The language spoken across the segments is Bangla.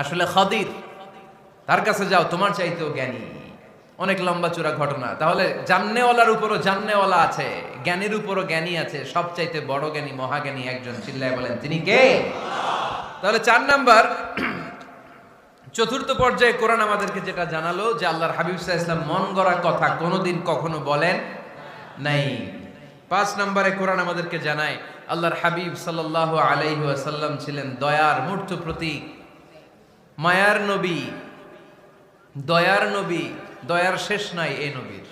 আসলে খাদির, তার কাছে যাও, তোমার চাইতেও জ্ঞানী। অনেক লম্বা চূড়া ঘটনা। তাহলে জান্নেওয়ালার উপরও জান্নেওয়ালা আছে, জ্ঞানীর উপরও জ্ঞানী আছে। সবচাইতে বড় জ্ঞানী, মহাজ্ঞানী একজন, চিল্লায় বলেন তিনি কে? তাহলে 4 নাম্বার, চতুর্থ পর্যায়ে কোরআন আমাদেরকে যেটা জানালো যে আল্লাহর হাবিব সাল্লাল্লাহু আলাইহি ওয়াসাল্লাম মন গড়া কথা কোনোদিন কখনো বলেন নাই। 5 নম্বরে কোরআন আমাদেরকে জানায় আল্লাহর হাবিব সাল্লাল্লাহু আলাইহি ওয়াসাল্লাম ছিলেন দয়ার মূর্ত প্রতীক, মায়ার নবী, দয়ার নবী। দয়ার শেষ নাই এই নবীর।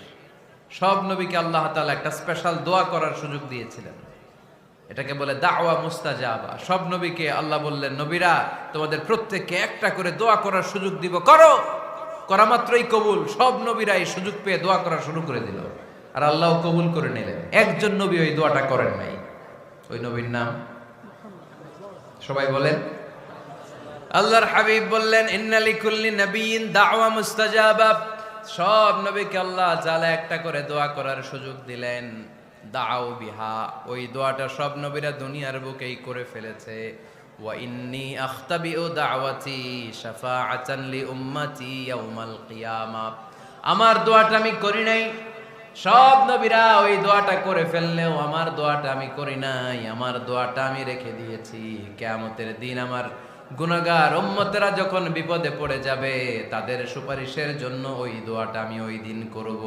সব নবীকে আল্লাহ তাআলা একটা স্পেশাল দোয়া করার সুযোগ দিয়েছিলেন, এটাকে বলে দাওয়া মুস্তাজাবা। সব নবীকে আল্লাহ বললেন, নবীরা তোমাদের প্রত্যেককে একটা করে দোয়া করার সুযোগ দিব, করো। করা মাত্রই কবুল। সব নবীরা এই সুযোগ পেয়ে দোয়া করা শুরু করে দিল, আর আল্লাহ কবুল করে নিলেন। একজন নবী ওই দোয়াটা করেন নাই। ওই নবীর নাম সবাই বলেন। আল্লাহর হাবিব বললেন, ইন্না লিকুল্লি নাবিয়্যিন দাওয়া মুস্তাজাবা। সব নবীকে আল্লাহ তাআলা একটা করে দোয়া করার সুযোগ দিলেন। দাও বিহা, ওই দোয়াটা সব নবীরা দুনিয়ার বুকেই করে ফেলেছে। ওয়া ইন্নী আখতাবিউ দাওয়াতি শাফাআতান লি উম্মতি ইয়াউমাল কিয়ামা। আমার দোয়াটা আমি করি নাই, সব নবীরা ওই দোয়াটা করে ফেললেও আমার দোয়াটা আমি করি নাই। আমার দোয়াটা আমি রেখে দিয়েছি, কিয়ামতের দিন আমার গুনাহগার উম্মতেরা যখন বিপদে পড়ে যাবে তাদের সুপারিশের জন্য ওই দোয়াটা আমি ওই দিন করব,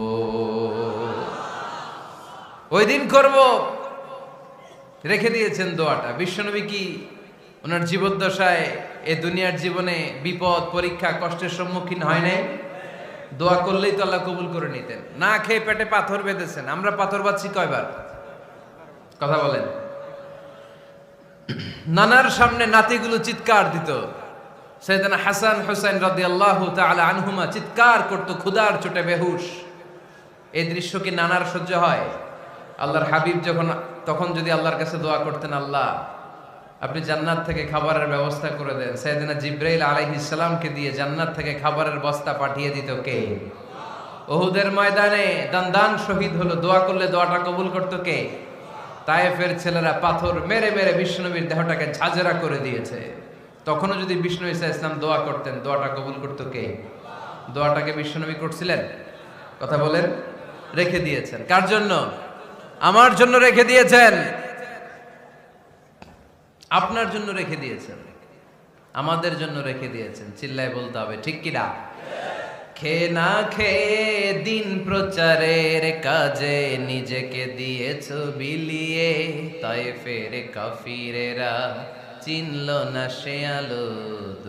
ওই দিন করব। রেখে দিয়েছেন দোয়াটা। বিশ্বনবী কি ওনার জীবদ্দশায় এ দুনিয়ার জীবনে বিপদ, পরীক্ষা, কষ্টের সম্মুখীন হয় নাই? দোয়া করলেই তো আল্লাহ কবুল করে নিতেন। না খেয়ে পেটে পাথর বেঁধেছেন। আমরা পাথর বাঁধছি কয়বার? কথা বলেন। নানার সামনে নাতিগুলো চিৎকার দিত। সাইয়েদনা হাসান হুসাইন রাদিয়াল্লাহু তাআলা আনহুমা চিৎকার করত, ক্ষুধার চোটে বেহুশ। এই দৃশ্য কি নানার সহ্য হয়? আল্লাহর হাবিব তখন যদি আল্লাহর কাছে দোয়া করতেন, আল্লাহ আপনি জান্নাত থেকে খাবারের ব্যবস্থা করে দেন, সাইয়েদনা জিবরাইল আলাইহিস সালামকে দিয়ে জান্নাত থেকে খাবারের বস্তা পাঠিয়ে দিত কে? উহুদের ময়দানে দান শহীদ হলো, দোয়া করলে দোয়াটা কবুল করত কে? তায়েফের ছেলেরা পাথর মেরে মেরে বিষ্ণুনবীর দেহটাকে ঝাঁঝরা করে দিয়েছে। তখনও যদি বিষ্ণু ঈসা ইসলাম দোয়া করতেন, দোয়াটা কবুল করত কে? দোয়াটাকে বিষ্ণুনবী করছিলেন? কথা বলেন। রেখে দিয়েছেন। কার জন্য? আমার জন্য রেখে দিয়েছেন, আপনার জন্য রেখে দিয়েছেন, আমাদের জন্য রেখে দিয়েছেন। চিল্লায় বলতে হবে ঠিক কিনা? খেয়ে না খেয়ে দিন প্রচারের কাজে নিজেকে দিয়েছ বিলিয়ে, তায়েফের কাফিরেরা চিনল না সে আলো।